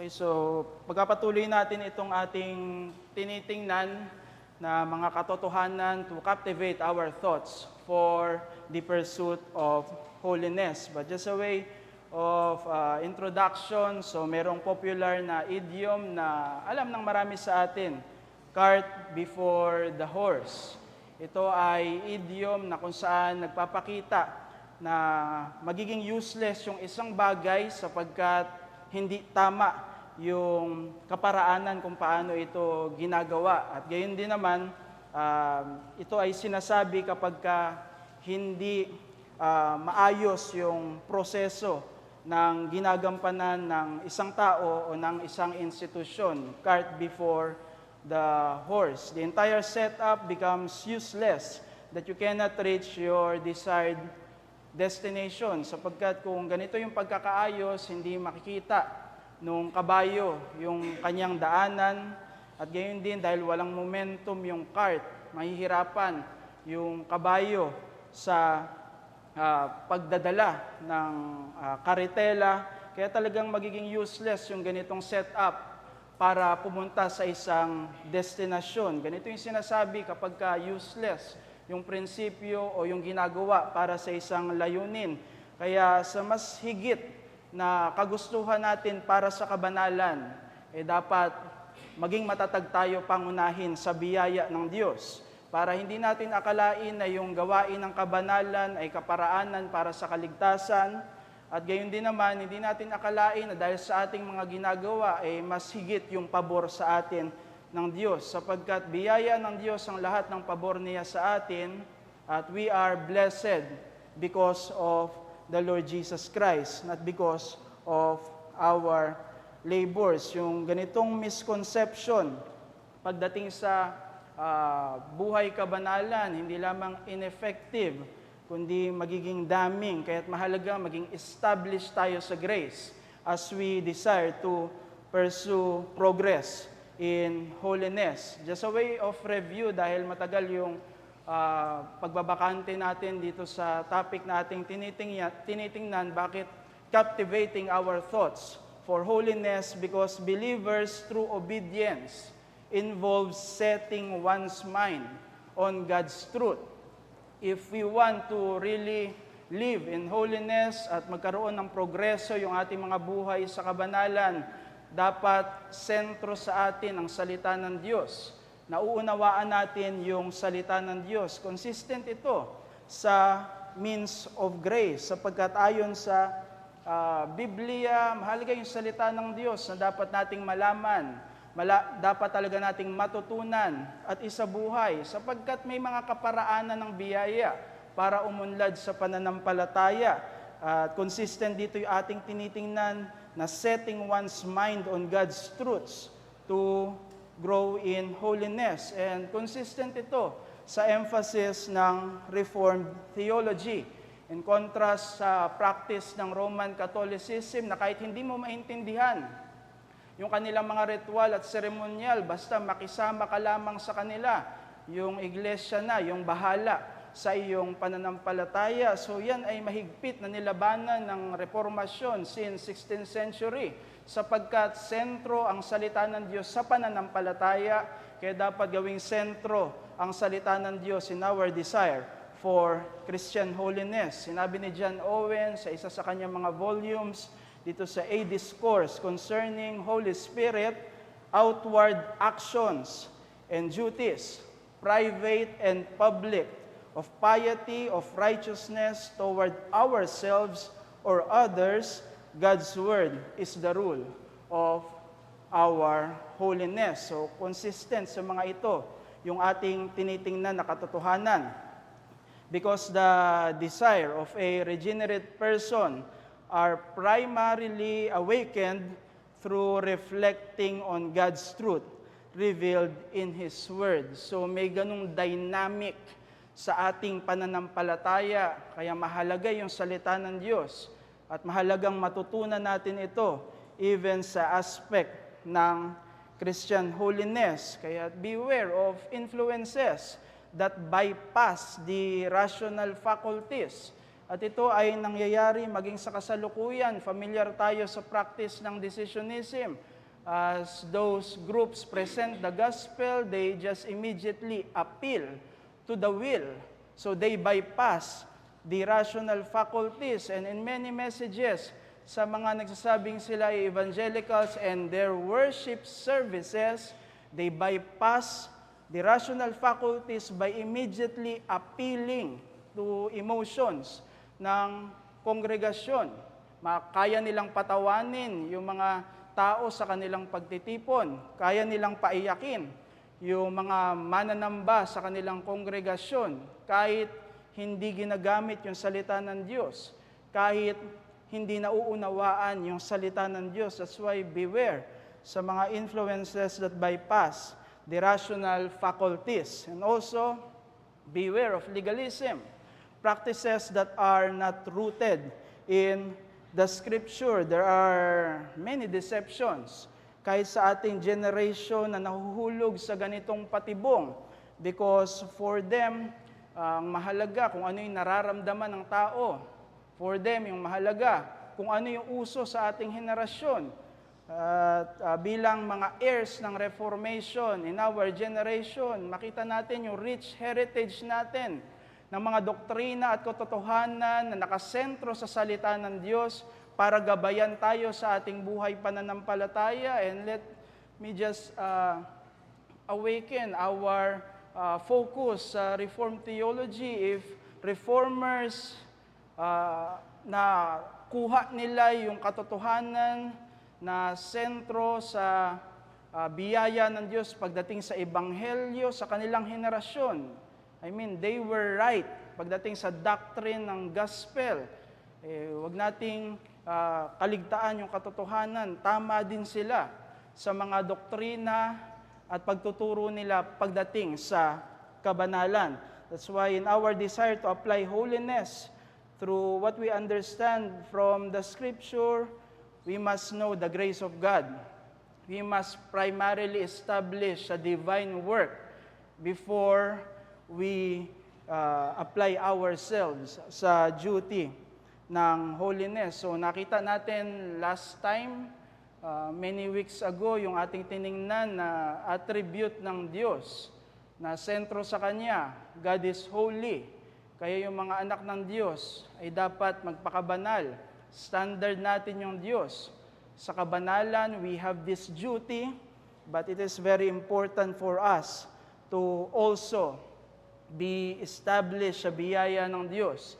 Okay, so pagpapatuloy natin itong ating tinitingnan na mga katotohanan to captivate our thoughts for the pursuit of holiness. But just a way of introduction, so merong popular na idiom na alam ng marami sa atin, cart before the horse. Ito ay idiom na kung saan nagpapakita na magiging useless yung isang bagay sapagkat hindi tama yung kaparaanan kung paano ito ginagawa. At gayon din naman, ito ay sinasabi kapag hindi maayos yung proseso ng ginagampanan ng isang tao o ng isang institusyon, cart before the horse. The entire setup becomes useless, that you cannot reach your desired destination sapagkat kung ganito yung pagkakaayos, hindi makikita nung kabayo yung kanyang daanan, at gayon din dahil walang momentum yung cart, mahihirapan yung kabayo sa pagdadala ng karitela, kaya talagang magiging useless yung ganitong setup para pumunta sa isang destinasyon. Ganito yung sinasabi kapag useless yung prinsipyo o yung ginagawa para sa isang layunin. Kaya sa mas higit na kagustuhan natin para sa kabanalan, dapat maging matatag tayo pangunahin sa biyaya ng Diyos para hindi natin akalain na yung gawain ng kabanalan ay kaparaanan para sa kaligtasan, at gayon din naman, hindi natin akalain na dahil sa ating mga ginagawa ay mas higit yung pabor sa atin ng Diyos, sapagkat biyaya ng Diyos ang lahat ng pabor niya sa atin, at we are blessed because of the Lord Jesus Christ, not because of our labors. Yung ganitong misconception pagdating sa buhay kabanalan, hindi lamang ineffective, kundi magiging daming. Kaya't mahalaga maging established tayo sa grace as we desire to pursue progress in holiness. Just a way of review, dahil matagal yung pagbabakante natin dito sa topic na ating tinitingnan, bakit captivating our thoughts for holiness? Because believers through obedience involves setting one's mind on God's truth. If we want to really live in holiness at magkaroon ng progreso yung ating mga buhay sa kabanalan, dapat sentro sa atin ang salita ng Diyos. Nauunawaan natin yung salita ng Diyos. Consistent ito sa means of grace, sapagkat ayon sa Biblia, mahalaga yung salita ng Diyos na dapat nating malaman, dapat talaga nating matutunan at isabuhay, sapagkat may mga kaparaanan ng biyaya para umunlad sa pananampalataya. Consistent dito yung ating tinitingnan na setting one's mind on God's truths to grow in holiness. And consistent ito sa emphasis ng Reformed theology. In contrast sa practice ng Roman Catholicism na kahit hindi mo maintindihan yung kanilang mga ritual at seremonyal, basta makisama ka lamang sa kanila, yung iglesia na, yung bahala sa iyong pananampalataya. So yan ay mahigpit na nilabanan ng reformasyon since 16th century, sapagkat sentro ang salita ng Diyos sa pananampalataya, kaya dapat gawing sentro ang salita ng Diyos in our desire for Christian holiness. Sinabi ni John Owen sa isa sa kanyang mga volumes dito sa A Discourse Concerning Holy Spirit, outward actions and duties, private and public, of piety, of righteousness toward ourselves or others, God's Word is the rule of our holiness. So, consistent sa mga ito, yung ating tinitingnan na katotohanan. Because the desire of a regenerate person are primarily awakened through reflecting on God's truth revealed in His Word. So, may ganung dynamic sa ating pananampalataya, kaya mahalaga yung salita ng Diyos. At mahalagang matutunan natin ito even sa aspect ng Christian holiness. Kaya beware of influences that bypass the rational faculties At ito ay nangyayari maging sa kasalukuyan. Familiar tayo sa practice ng decisionism. As those groups present the gospel, they just immediately appeal to the will. So they bypass the rational faculties. And in many messages, sa mga nagsasabing sila ay evangelicals and their worship services, they bypass the rational faculties by immediately appealing to emotions ng kongregasyon. Kaya nilang patawanin yung mga tao sa kanilang pagtitipon. Kaya nilang paiyakin yung mga mananamba sa kanilang kongregasyon. Kahit hindi ginagamit yung salita ng Diyos. Kahit hindi nauunawaan yung salita ng Diyos. That's why beware sa mga influences that bypass the rational faculties. And also, beware of legalism. Practices that are not rooted in the Scripture. There are many deceptions. Kahit sa ating generation na nahuhulog sa ganitong patibong. Because for them, ang mahalaga kung ano yung nararamdaman ng tao. For them, yung mahalaga kung ano yung uso sa ating henerasyon. Bilang mga heirs ng Reformation in our generation, makita natin yung rich heritage natin ng mga doktrina at katotohanan na nakasentro sa salita ng Diyos para gabayan tayo sa ating buhay pananampalataya. And let me just awaken our focus sa Reformed theology. If Reformers na kuha nila yung katotohanan na sentro sa biyaya ng Diyos pagdating sa Ebanghelyo sa kanilang henerasyon, they were right pagdating sa doctrine ng gospel. Huwag nating kaligtaan yung katotohanan. Tama din sila sa mga doktrina at pagtuturo nila pagdating sa kabanalan. That's why in our desire to apply holiness through what we understand from the Scripture, we must know the grace of God. We must primarily establish a divine work before we apply ourselves sa duty ng holiness. So nakita natin last time, many weeks ago, yung ating tiningnan na attribute ng Diyos na sentro sa Kanya, God is holy. Kaya yung mga anak ng Diyos ay dapat magpakabanal. Standard natin yung Diyos. Sa kabanalan, we have this duty, but it is very important for us to also be established sa biyaya ng Diyos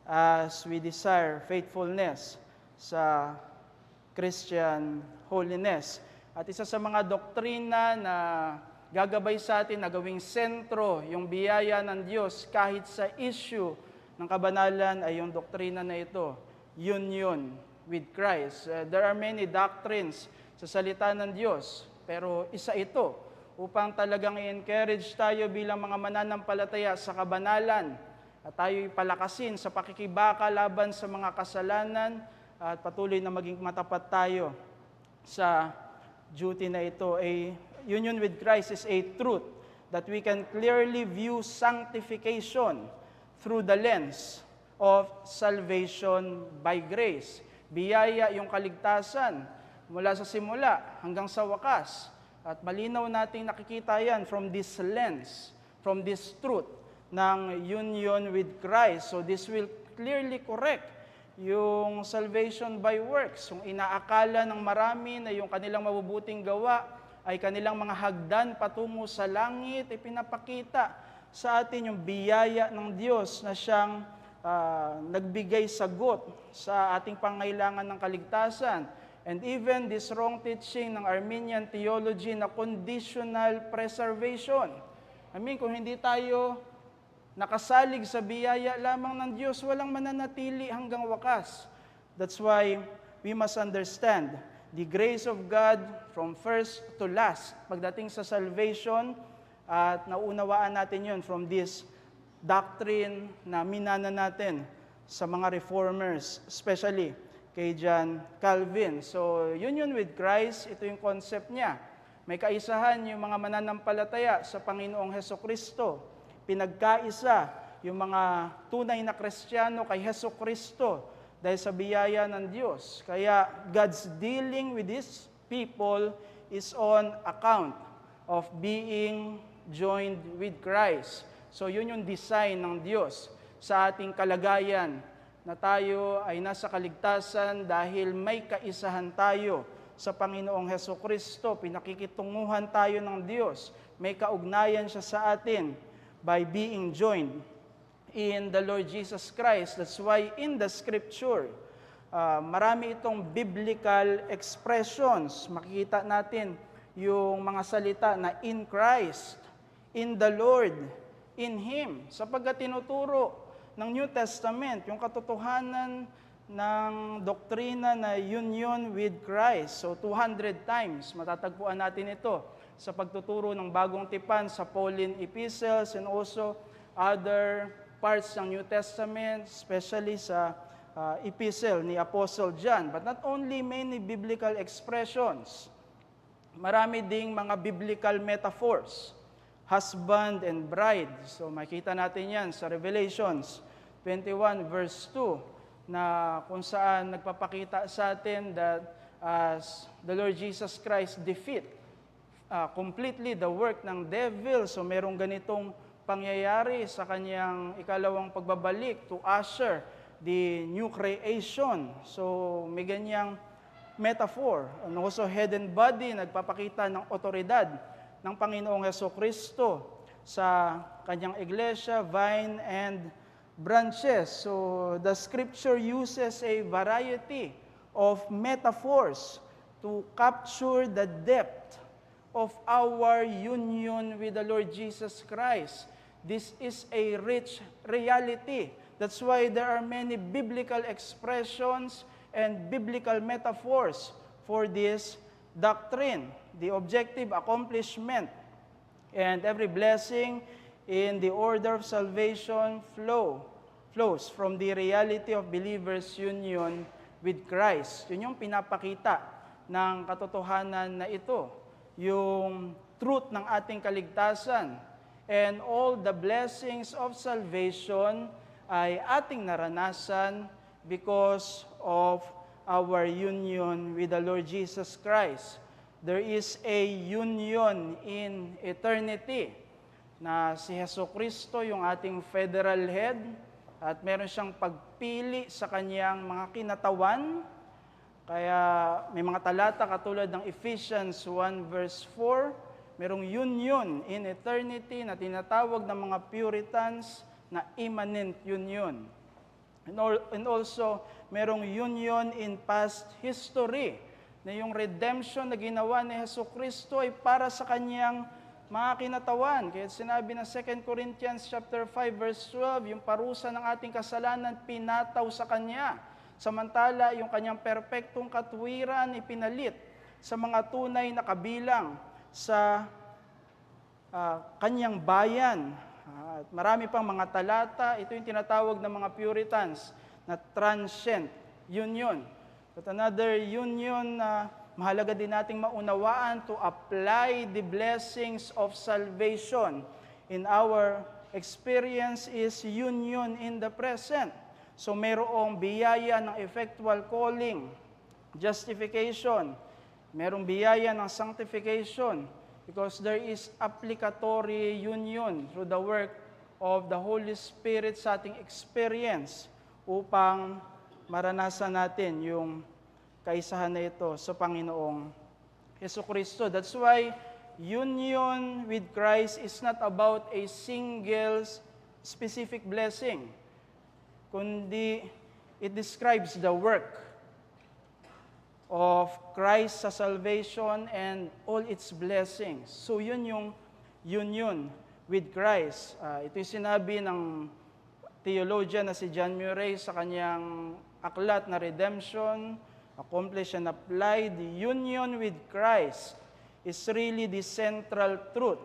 as we desire faithfulness sa Christian holiness. At isa sa mga doktrina na gagabay sa atin na gawing sentro yung biyaya ng Diyos kahit sa issue ng kabanalan ay yung doktrina na ito, union with Christ. There are many doctrines sa salita ng Diyos, pero isa ito upang talagang i-encourage tayo bilang mga mananampalataya sa kabanalan at tayo'y palakasin sa pakikibaka laban sa mga kasalanan at patuloy na maging matapat tayo sa duty na ito. A union with Christ is a truth that we can clearly view sanctification through the lens of salvation by grace. Biyaya yung kaligtasan mula sa simula hanggang sa wakas. At malinaw nating nakikita yan from this lens, from this truth ng union with Christ. So this will clearly correct yung salvation by works. Yung inaakala ng marami na yung kanilang mabubuting gawa ay kanilang mga hagdan patungo sa langit, ipinapakita sa atin yung biyaya ng Diyos na siyang nagbigay sagot sa ating pangailangan ng kaligtasan. And even this wrong teaching ng Arminian theology na conditional preservation. Kung hindi tayo nakasalig sa biyaya lamang ng Diyos, walang mananatili hanggang wakas. That's why we must understand the grace of God from first to last. Pagdating sa salvation, at naunawaan natin yun from this doctrine na minana natin sa mga reformers, especially kay John Calvin. So, union with Christ, ito yung concept niya. May kaisahan yung mga mananampalataya sa Panginoong Hesukristo. Pinagkaisa yung mga tunay na Kristiyano kay Hesus Kristo dahil sa biyaya ng Diyos. Kaya God's dealing with His people is on account of being joined with Christ. So yun yung design ng Diyos sa ating kalagayan na tayo ay nasa kaligtasan dahil may kaisahan tayo sa Panginoong Hesus Kristo. Pinakikitunguhan tayo ng Diyos. May kaugnayan siya sa atin by being joined in the Lord Jesus Christ. That's why in the Scripture, marami itong biblical expressions. Makikita natin yung mga salita na in Christ, in the Lord, in Him. Sapagkat tinuturo ng New Testament yung katotohanan ng doktrina na union with Christ. So 200 times matatagpuan natin ito sa pagtuturo ng bagong tipan sa Pauline epistles and also other parts ng New Testament, especially sa epistle ni Apostle John. But not only many biblical expressions, marami ding mga biblical metaphors, husband and bride. So makita natin yan sa Revelations 21 verse 2 na kung saan nagpapakita sa atin that as the Lord Jesus Christ defeat completely the work ng devil. So merong ganitong pangyayari sa kanyang ikalawang pagbabalik to usher the new creation. So may ganyang metaphor. And also head and body, nagpapakita ng otoridad ng Panginoong Jesucristo sa kanyang iglesia, vine and branches. So the Scripture uses a variety of metaphors to capture the depth of our union with the Lord Jesus Christ. This is a rich reality. That's why there are many biblical expressions and biblical metaphors for this doctrine. The objective accomplishment and every blessing in the order of salvation flows from the reality of believers' union with Christ. Yun yung pinapakita ng katotohanan na ito, yung truth ng ating kaligtasan. And all the blessings of salvation ay ating naranasan because of our union with the Lord Jesus Christ. There is a union in eternity na si Jesucristo yung ating federal head at meron siyang pagpili sa kanyang mga kinatawan. Kaya may mga talata katulad ng Ephesians 1 verse 4, merong union in eternity na tinatawag ng mga Puritans na immanent union. And also, merong union in past history na yung redemption na ginawa ni Jesucristo ay para sa kanyang mga kinatawan. Kaya sinabi ng 2 Corinthians chapter 5 verse 12, yung parusa ng ating kasalanan pinataw sa Kanya. Samantala, yung Kanyang perpektong katwiran ipinalit sa mga tunay na kabilang sa Kanyang bayan. At marami pang mga talata, ito yung tinatawag ng mga Puritans na transcend union. But another union na mahalaga din nating maunawaan to apply the blessings of salvation in our experience is union in the present. So mayroong biyaya ng effectual calling, justification, mayroong biyaya ng sanctification because there is applicatory union through the work of the Holy Spirit sa ating experience upang maranasan natin yung kaisahan na ito sa Panginoong Jesucristo. That's why union with Christ is not about a single specific blessing, kundi it describes the work of Christ sa salvation and all its blessings. So yun yung union with Christ. Ito yung sinabi ng theologian na si John Murray sa kanyang aklat na Redemption, Accomplished and Applied. The union with Christ is really the central truth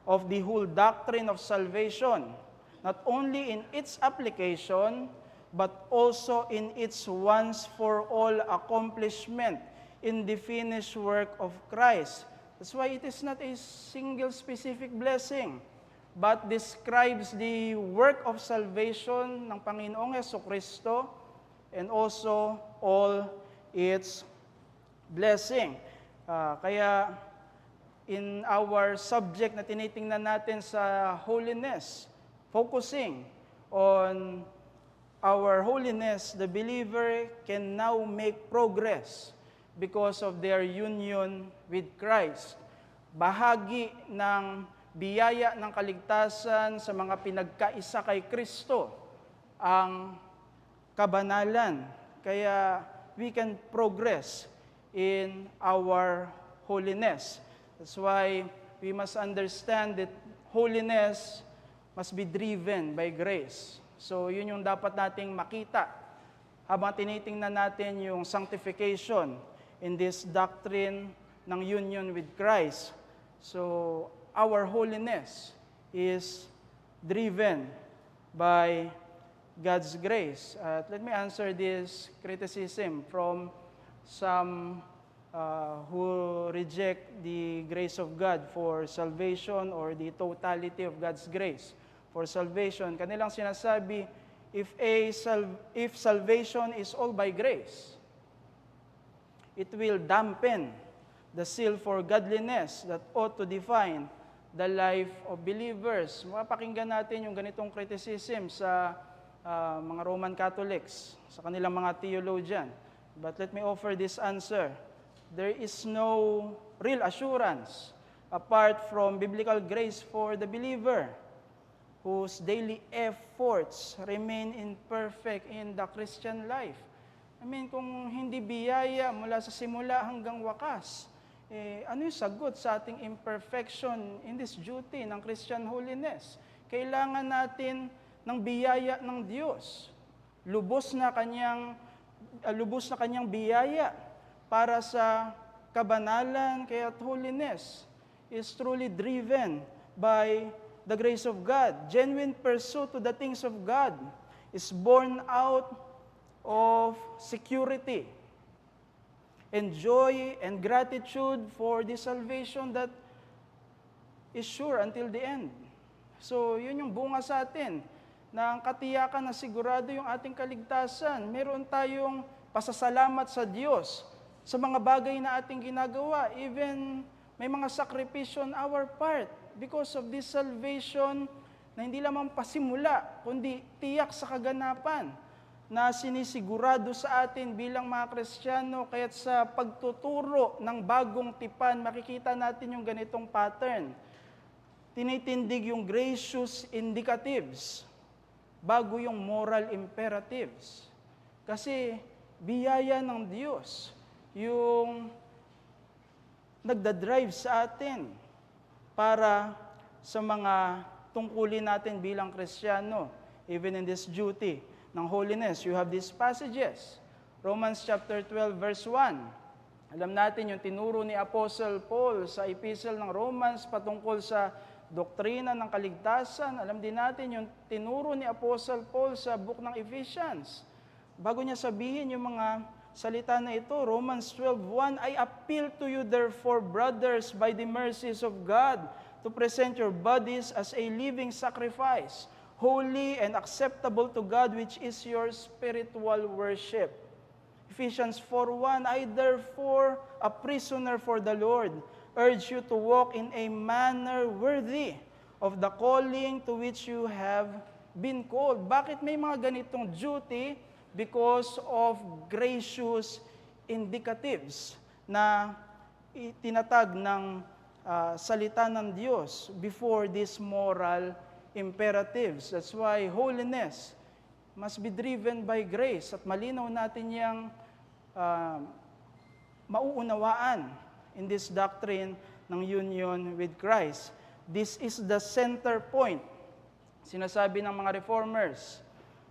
of the whole doctrine of salvation, not only in its application, but also in its once-for-all accomplishment in the finished work of Christ. That's why it is not a single specific blessing, but describes the work of salvation ng Panginoong Jesucristo and also all its blessing. Kaya in our subject na tinitingnan natin sa holiness, focusing on our holiness, the believer can now make progress because of their union with Christ. Bahagi ng biyaya ng kaligtasan sa mga pinagkaisa kay Kristo ang kabanalan. Kaya we can progress in our holiness. That's why we must understand that holiness must be driven by grace. So yun yung dapat nating makita habang tinitingnan natin yung sanctification in this doctrine ng union with Christ. So our holiness is driven by God's grace. Let me answer this criticism from some who reject the grace of God for salvation or the totality of God's grace for salvation. Kanilang sinasabi, if salvation is all by grace, it will dampen the zeal for godliness that ought to define the life of believers. Mapakinggan natin yung ganitong criticism sa mga Roman Catholics, sa kanilang mga theologian. But let me offer this answer. There is no real assurance apart from biblical grace for the believer whose daily efforts remain imperfect in the Christian life. Kung hindi biyaya mula sa simula hanggang wakas, ano yung sagot sa ating imperfection in this duty ng Christian holiness? Kailangan natin ng biyaya ng Diyos. Lubos na kanyang biyaya para sa kabanalan, kaya't holiness is truly driven by the grace of God. Genuine pursuit to the things of God is born out of security and joy and gratitude for the salvation that is sure until the end. So, yun yung bunga sa atin, ng katiyakan na sigurado yung ating kaligtasan. Meron tayong pasasalamat sa Diyos sa mga bagay na ating ginagawa. Even may mga sakripisyo on our part because of this salvation na hindi lamang pasimula, kundi tiyak sa kaganapan na sinisigurado sa atin bilang mga Kristiyano. Kaya't sa pagtuturo ng bagong tipan, makikita natin yung ganitong pattern. Tinitindig yung gracious indicatives bago yung moral imperatives. Kasi biyaya ng Diyos yung nagdadrive sa atin para sa mga tungkulin natin bilang Kristiyano, even in this duty ng holiness. You have these passages. Romans chapter 12 verse 1. Alam natin yung tinuro ni Apostle Paul sa epistle ng Romans patungkol sa doktrina ng kaligtasan. Alam din natin yung tinuro ni Apostle Paul sa book ng Ephesians. Bago niya sabihin yung mga salita na ito, Romans 12:1, I appeal to you therefore, brothers, by the mercies of God, to present your bodies as a living sacrifice, holy and acceptable to God, which is your spiritual worship. Ephesians 4:1, I therefore, a prisoner for the Lord, urge you to walk in a manner worthy of the calling to which you have been called. Bakit may mga ganitong duty? Because of gracious indicatives na itinatag ng salita ng Diyos before these moral imperatives. That's why holiness must be driven by grace. At malinaw natin yung mauunawaan in this doctrine ng union with Christ. This is the center point, sinasabi ng mga reformers,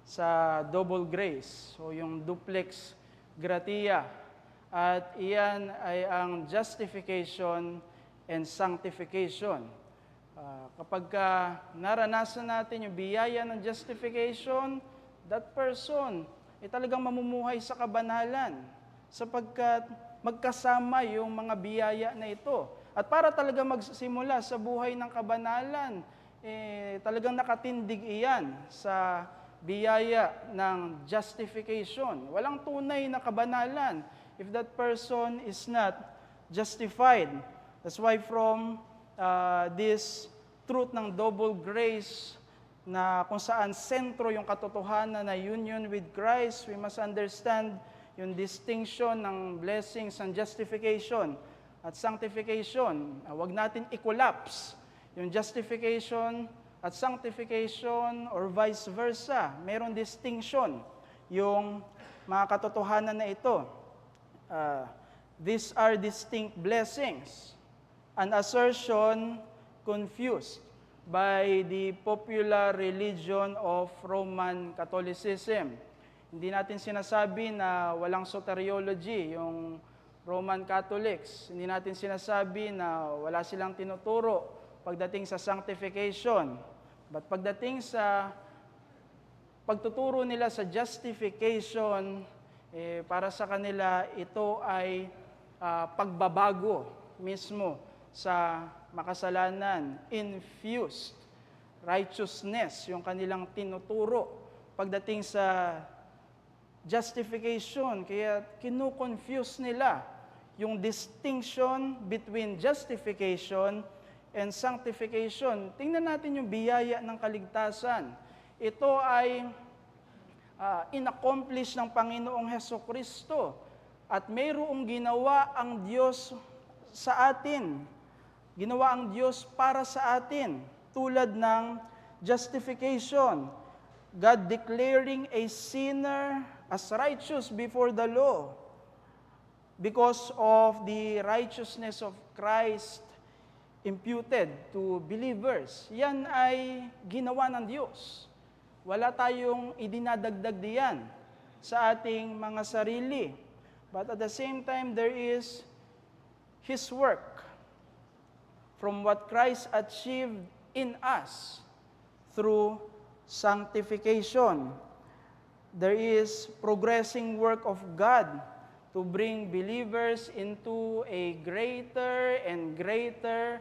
sa double grace, o yung duplex gratia. At iyan ay ang justification and sanctification. Kapag naranasan natin yung biyaya ng justification, that person ay talagang mamumuhay sa kabanalan sapagkat magkasama yung mga biyaya na ito. At para talaga magsimula sa buhay ng kabanalan, talagang nakatindig iyan sa biyaya ng justification. Walang tunay na kabanalan if that person is not justified. That's why from this truth ng double grace na kung saan sentro yung katotohanan na union with Christ, we must understand yung distinction ng blessings and justification at sanctification. Huwag natin i-collapse yung justification at sanctification or vice versa. Merong distinction yung mga katotohanan na ito. These are distinct blessings. An assertion confused by the popular religion of Roman Catholicism. Hindi natin sinasabi na walang soteriology yung Roman Catholics. Hindi natin sinasabi na wala silang tinuturo pagdating sa sanctification. But pagdating sa pagtuturo nila sa justification, para sa kanila ito ay pagbabago mismo sa makasalanan, infused righteousness, yung kanilang tinuturo pagdating sa justification. Kaya kinu-confuse nila yung distinction between justification and sanctification. Tingnan natin yung biyaya ng kaligtasan. Ito ay inaccomplish ng Panginoong Hesukristo at mayroong ginawa ang Diyos sa atin. Ginawa ang Diyos para sa atin, tulad ng justification. God declaring a sinner as righteous before the law because of the righteousness of Christ imputed to believers. Yan ay ginawa ng Diyos. Wala tayong idinadagdag diyan sa ating mga sarili. But at the same time, there is His work from what Christ achieved in us through sanctification. There is progressing work of God to bring believers into a greater and greater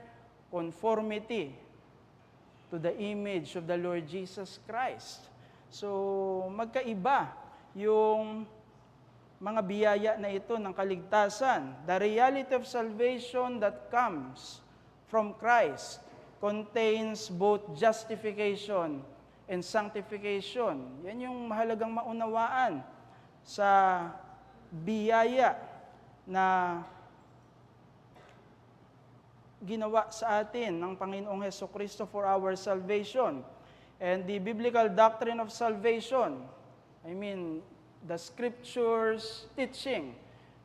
conformity to the image of the Lord Jesus Christ. So, magkaiba yung mga biyaya na ito ng kaligtasan. The reality of salvation that comes from Christ contains both justification and sanctification. Yan yung mahalagang maunawaan sa biyaya na ginawa sa atin ng Panginoong Hesukristo for our salvation. And the biblical doctrine of salvation, the Scriptures teaching,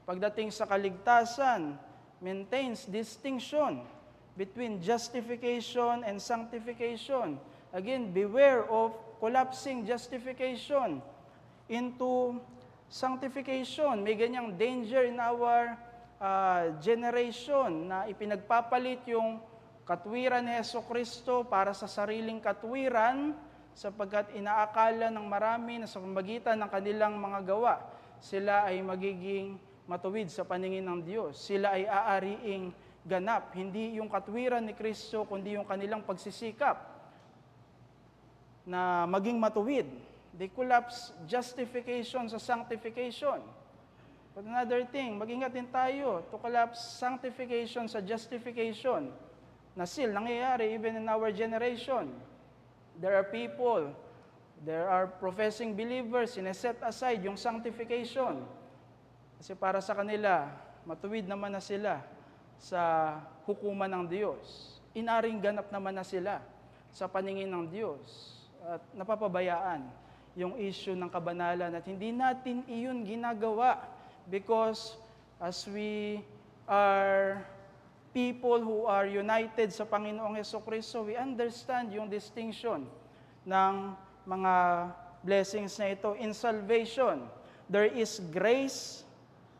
pagdating sa kaligtasan, maintains distinction between justification and sanctification. Again, beware of collapsing justification into sanctification. May ganyang danger in our generation na ipinagpapalit yung katwiran ni Hesukristo para sa sariling katwiran, sapagkat inaakala ng marami na sa pamamagitan ng kanilang mga gawa, sila ay magiging matuwid sa paningin ng Diyos. Sila ay aariing ganap. Hindi yung katwiran ni Kristo, kundi yung kanilang pagsisikap na maging matuwid. They collapse justification sa sanctification. But another thing, mag-ingat din tayo to collapse sanctification sa justification na still nangyayari even in our generation. There are people, there are professing believers, sineset aside yung sanctification. Kasi para sa kanila, matuwid naman na sila sa hukuman ng Diyos. Inaring ganap naman na sila sa paningin ng Diyos. At napapabayaan yung issue ng kabanalan at hindi natin iyon ginagawa because as we are people who are united sa Panginoong Hesukristo, we understand yung distinction ng mga blessings na ito. In salvation, there is grace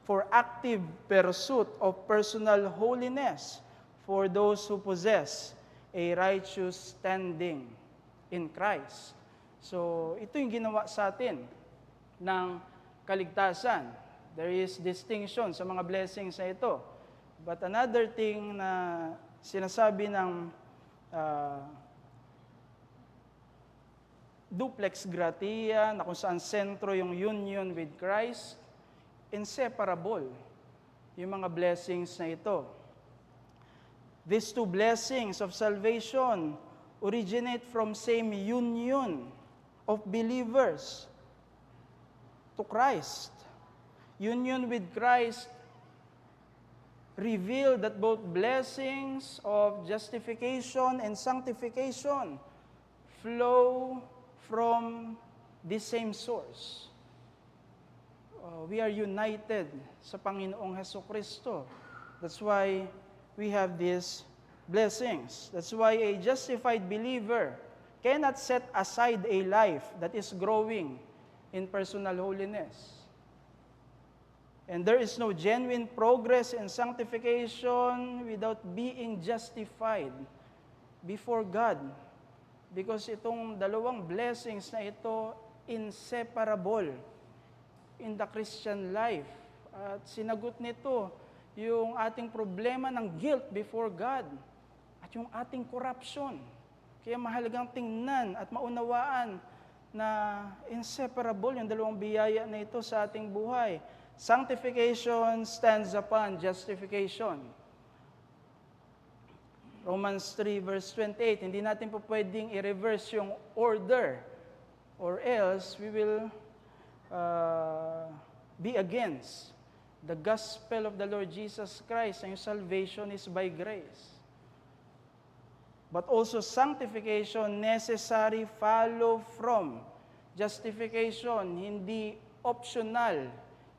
for active pursuit of personal holiness for those who possess a righteous standing in Christ. So, ito yung ginawa sa atin ng kaligtasan. There is distinction sa mga blessings na ito. But another thing na sinasabi ng duplex gratia, na kung saan sentro yung union with Christ, inseparable yung mga blessings na ito. These two blessings of salvation originate from same union of believers to Christ. Union with Christ reveal that both blessings of justification and sanctification flow from the same source. We are united sa Panginoong Hesukristo. That's why we have these blessings. That's why a justified believer cannot set aside a life that is growing in personal holiness. And there is no genuine progress in sanctification without being justified before God. Because itong dalawang blessings na ito, inseparable in the Christian life. At sinagot nito yung ating problema ng guilt before God at yung ating corruption. Kaya mahalagang tingnan at maunawaan na inseparable yung dalawang biyaya na ito sa ating buhay. Sanctification stands upon justification. Romans 3 verse 28, hindi natin po pwedeng i-reverse yung order or else we will be against the gospel of the Lord Jesus Christ, and your salvation is by grace. But also sanctification necessary follow from justification, hindi optional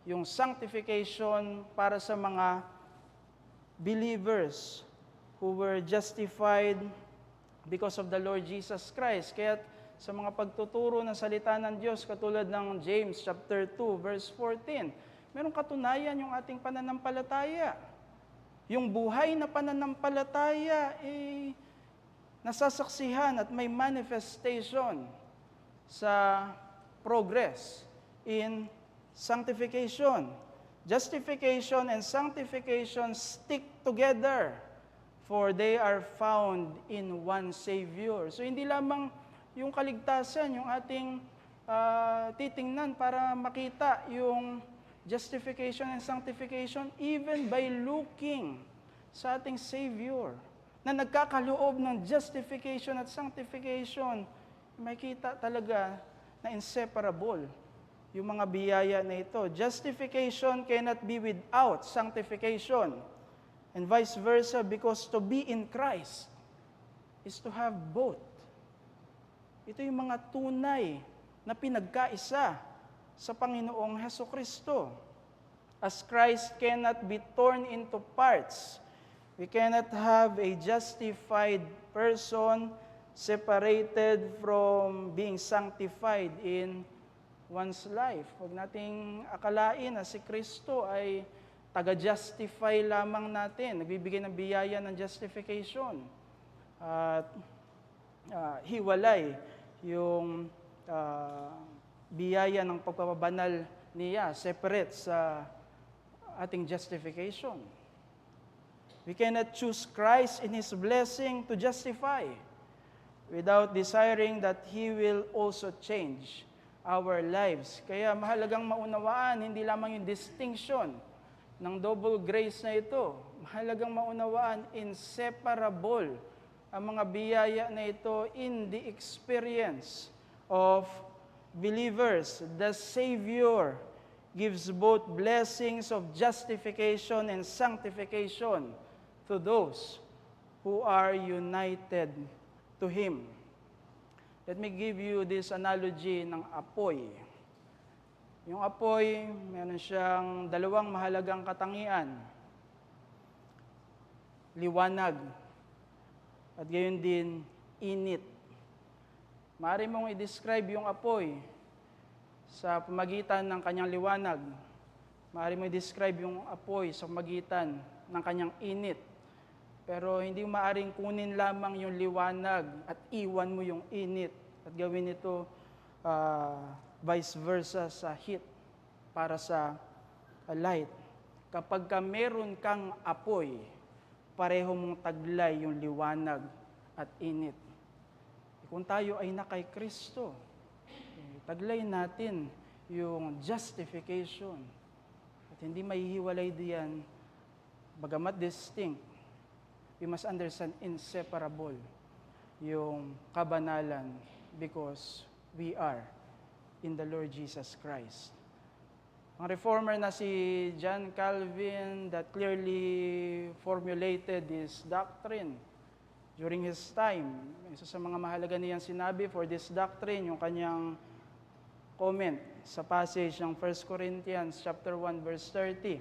yung sanctification para sa mga believers who were justified because of the Lord Jesus Christ. Kaya sa mga pagtuturo ng salita ng Diyos, katulad ng James chapter 2, verse 14, merong katunayan yung ating pananampalataya. Yung buhay na pananampalataya, nasasaksihan at may manifestation sa progress in sanctification. Justification and sanctification stick together, for they are found in one Savior. So hindi lamang yung kaligtasan, yung ating titingnan para makita yung justification and sanctification, even by looking sa ating Savior, na nagkakaloob ng justification at sanctification, makita talaga na inseparable yung mga biyaya na ito. Justification cannot be without sanctification, and vice versa, because to be in Christ is to have both. Ito yung mga tunay na pinagkaisa sa Panginoong Hesukristo. As Christ cannot be torn into parts, we cannot have a justified person separated from being sanctified in one's life. Huwag nating akalain na si Kristo ay taga-justify lamang natin, nagbibigay ng biyaya ng justification. At hiwalay yung biyaya ng pagpapabanal niya, separate sa ating justification. We cannot choose Christ in His blessing to justify without desiring that He will also change our lives. Kaya mahalagang maunawaan, hindi lamang yung distinction ng double grace na ito. Mahalagang maunawaan, inseparable ang mga biyaya na ito in the experience of believers. The Savior gives both blessings of justification and sanctification to those who are united to Him. Let me give you this analogy ng apoy. Yung apoy, meron siyang dalawang mahalagang katangian. Liwanag. At gayon din, init. Maaari mong i-describe yung apoy sa pamagitan ng kanyang liwanag. Maaari mong i-describe yung apoy sa pamagitan ng kanyang init. Pero hindi mo maaaring kunin lamang yung liwanag at iwan mo yung init. At gawin ito vice versa sa heat para sa light. Kapag ka meron kang apoy, pareho mong taglay yung liwanag at init. Kung tayo ay na kay Kristo, taglay natin yung justification. At hindi mahihiwalay diyan, bagamat distinct, we must understand inseparable yung kabanalan because we are in the Lord Jesus Christ. Ang reformer na si John Calvin that clearly formulated this doctrine during his time. Isa sa mga mahalaga niyang sinabi for this doctrine, yung kanyang comment sa passage ng 1 Corinthians chapter 1 verse 30.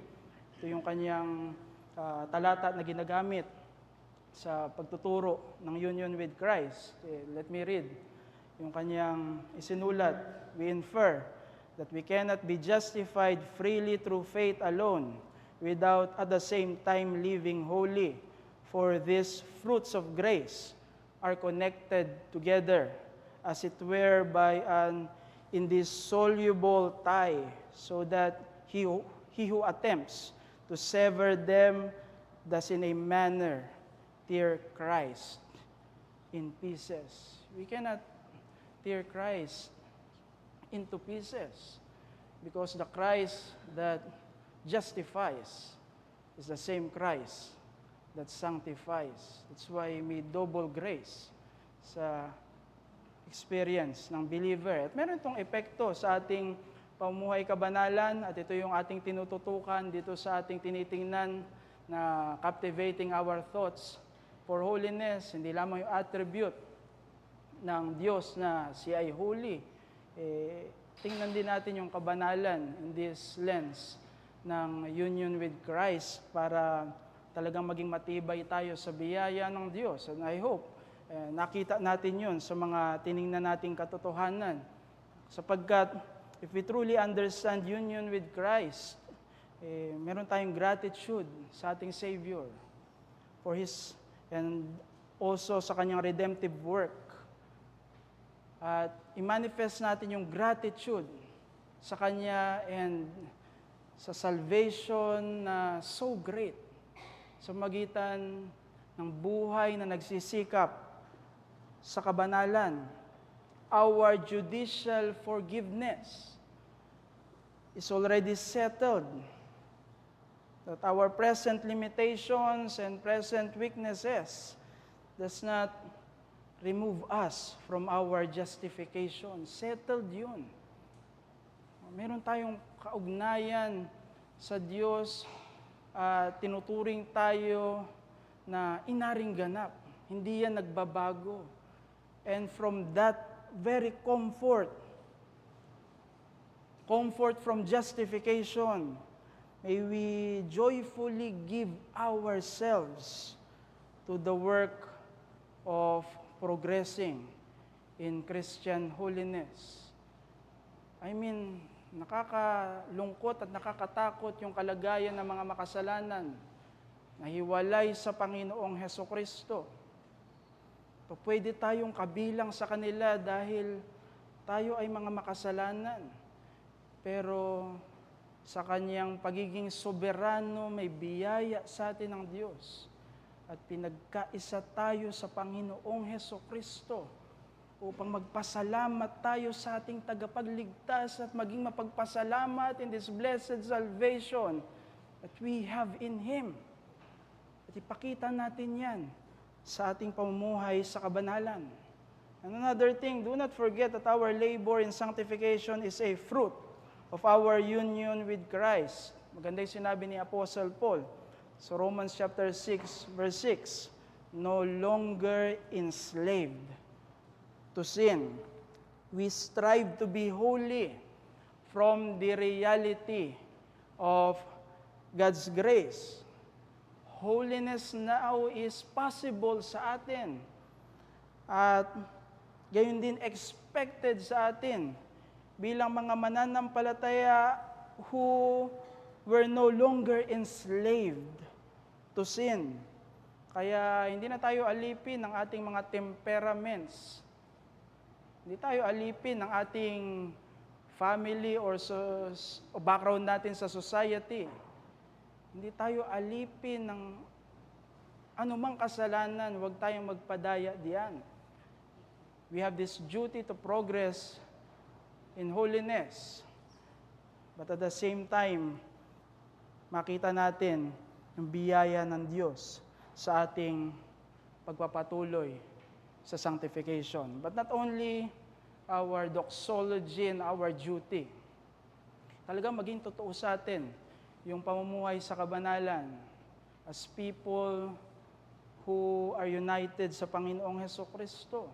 Ito yung kanyang talata na ginagamit sa pagtuturo ng union with Christ. Let me read. Yung kanyang isinulat, we infer that we cannot be justified freely through faith alone without at the same time living holy. For these fruits of grace are connected together as it were by an indissoluble tie, so that he who attempts to sever them does in a manner tear Christ in pieces. We cannot tear Christ into pieces because the Christ that justifies is the same Christ that sanctifies. That's why may double grace sa experience ng believer. At meron itong epekto sa ating pamumuhay kabanalan at ito yung ating tinututukan dito sa ating tinitingnan na captivating our thoughts for holiness. Hindi lamang yung attribute ng Diyos na siya ay holy. Tingnan din natin yung kabanalan in this lens ng union with Christ para talagang maging matibay tayo sa biyaya ng Diyos. And I hope nakita natin yun sa mga tiningnan nating katotohanan. Sapagkat if we truly understand union with Christ, meron tayong gratitude sa ating Savior for His and also sa Kanyang redemptive work. At i-manifest natin yung gratitude sa Kanya and sa salvation na so great sa magitan ng buhay na nagsisikap sa kabanalan. Our judicial forgiveness is already settled. That our present limitations and present weaknesses does not remove us from our justification. Settled yun. Meron tayong kaugnayan sa Diyos at tinuturing tayo na inaring ganap. Hindi yan nagbabago. And from that very comfort from justification, may we joyfully give ourselves to the work of progressing in Christian holiness. I mean, nakakalungkot at nakakatakot yung kalagayan ng mga makasalanan na hiwalay sa Panginoong Hesukristo. Pwede tayong kabilang sa kanila dahil tayo ay mga makasalanan. Pero sa Kanyang pagiging soberano, may biyaya sa atin ng Diyos. At pinagkaisa tayo sa Panginoong Hesukristo upang magpasalamat tayo sa ating tagapagligtas at maging mapagpasalamat in this blessed salvation that we have in Him. At ipakita natin yan sa ating pamumuhay sa kabanalan. And another thing, do not forget that our labor in sanctification is a fruit of our union with Christ. Maganda yung sinabi ni Apostle Paul. So Romans chapter 6, verse 6, no longer enslaved to sin. We strive to be holy from the reality of God's grace. Holiness now is possible sa atin. At gayon din expected sa atin bilang mga mananampalataya who were no longer enslaved to sin. Kaya hindi na tayo alipin ng ating mga temperaments. Hindi tayo alipin ng ating family or background natin sa society. Hindi tayo alipin ng anumang kasalanan, huwag tayong magpadaya diyan. We have this duty to progress in holiness. But at the same time, makita natin yung biyaya ng Diyos sa ating pagpapatuloy sa sanctification. But not only our doxology and our duty, talagang maging totoo sa atin yung pamumuhay sa kabanalan as people who are united sa Panginoong Hesukristo.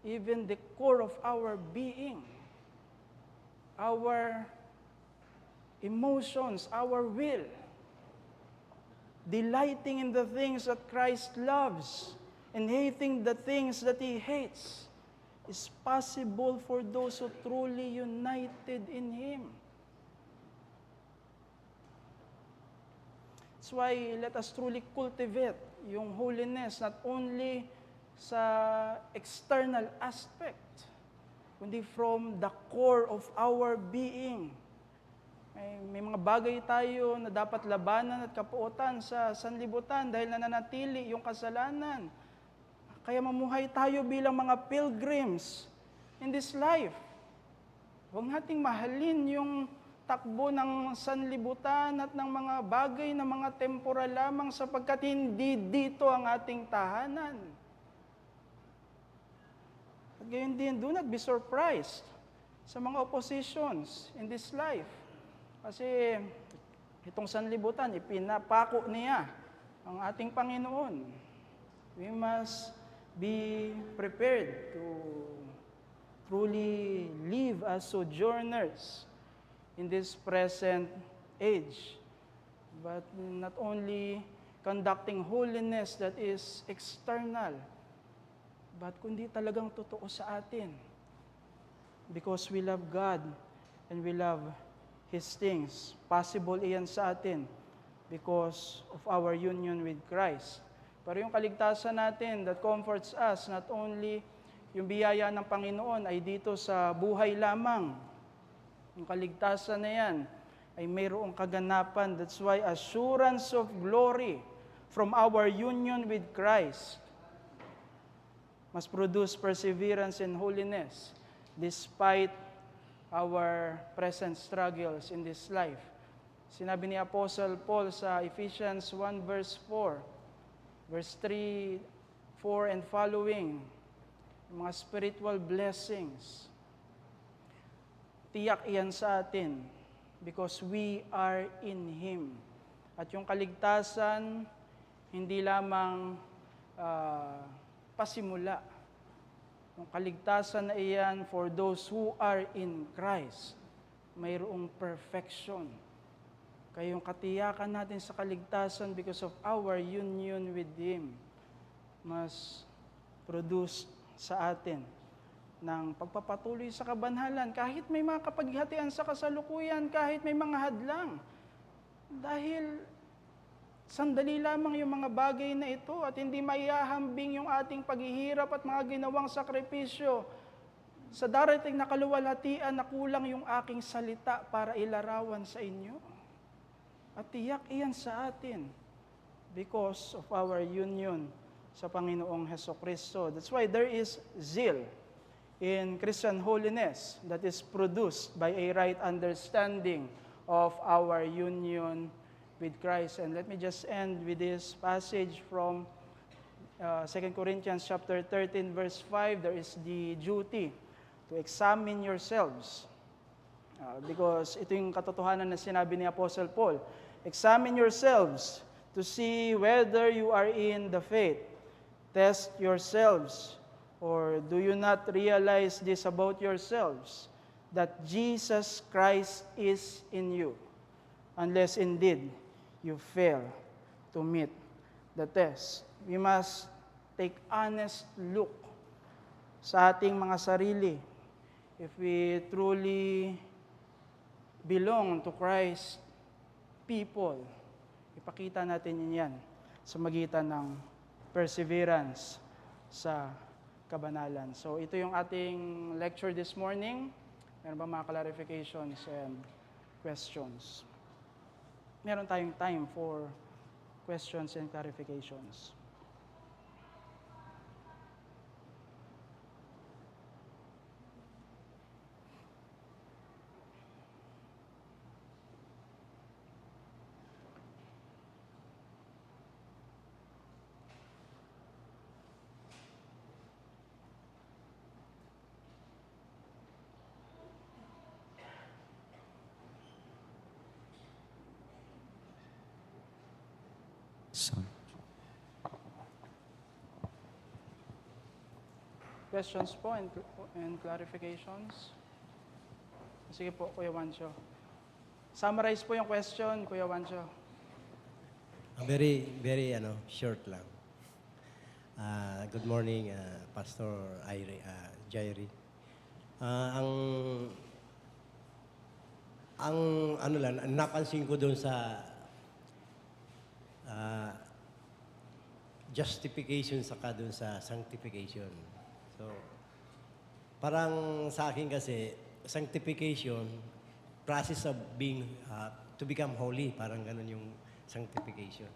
Even the core of our being, our emotions, our will, delighting in the things that Christ loves and hating the things that He hates, is possible for those who truly united in Him. That's why let us truly cultivate yung holiness not only sa external aspect, kundi from the core of our being. May mga bagay tayo na dapat labanan at kapuotan sa sanlibutan dahil nananatili yung kasalanan. Kaya mamuhay tayo bilang mga pilgrims in this life. Huwag nating mahalin yung takbo ng sanlibutan at ng mga bagay na mga temporal lamang sapagkat hindi dito ang ating tahanan. At gayon din, do not be surprised sa mga oppositions in this life. Kasi itong sanlibutan, ipinapako niya ang ating Panginoon. We must be prepared to truly live as sojourners in this present age, but not only conducting holiness that is external, but kundi talagang totoo sa atin. Because we love God and we love His things. Possible iyan sa atin because of our union with Christ. Pero yung kaligtasan natin that comforts us, not only yung biyaya ng Panginoon ay dito sa buhay lamang. Yung kaligtasan na yan ay mayroong kaganapan. That's why assurance of glory from our union with Christ must produce perseverance and holiness despite our present struggles in this life. Sinabi ni Apostle Paul sa Ephesians 1 verse 4, verse 3, 4 and following, mga spiritual blessings. Tiyak iyan sa atin because we are in Him. At yung kaligtasan, hindi lamang pasimula. Yung kaligtasan na iyan for those who are in Christ, mayroong perfection. Kaya yung katiyakan natin sa kaligtasan because of our union with Him must produce sa atin ng pagpapatuloy sa kabanhalan, kahit may mga kapaghihatian sa kasalukuyan, kahit may mga hadlang. Dahil sandali lamang yung mga bagay na ito at hindi maihahambing yung ating paghihirap at mga ginawang sakripisyo. Sa darating na kaluwalhatian na kulang yung aking salita para ilarawan sa inyo. At tiyak iyan sa atin because of our union sa Panginoong Hesukristo. That's why there is zeal in Christian holiness that is produced by a right understanding of our union with Christ. And let me just end with this passage from 2 Corinthians chapter 13, verse 5. There is the duty to examine yourselves. Because ito yung katotohanan na sinabi ni Apostle Paul. Examine yourselves to see whether you are in the faith. Test yourselves. Or do you not realize this about yourselves, that Jesus Christ is in you, unless indeed you fail to meet the test? We must take honest look sa ating mga sarili. If we truly belong to Christ people, ipakita natin yan sa magitan ng perseverance sa kabanalan. So ito yung ating lecture this morning. Meron ba mga clarifications and questions? Meron tayong time for questions and clarifications. So, Questions po and clarifications? Sige po, Kuya Wancho. Summarize po yung question, Kuya Wancho. Very, very short lang. Good morning, Pastor Jairi. Ang ano lang, napansin ko doon sa justification saka doon sa sanctification. So, parang sa akin kasi, sanctification, process of being, to become holy, parang ganun yung sanctification.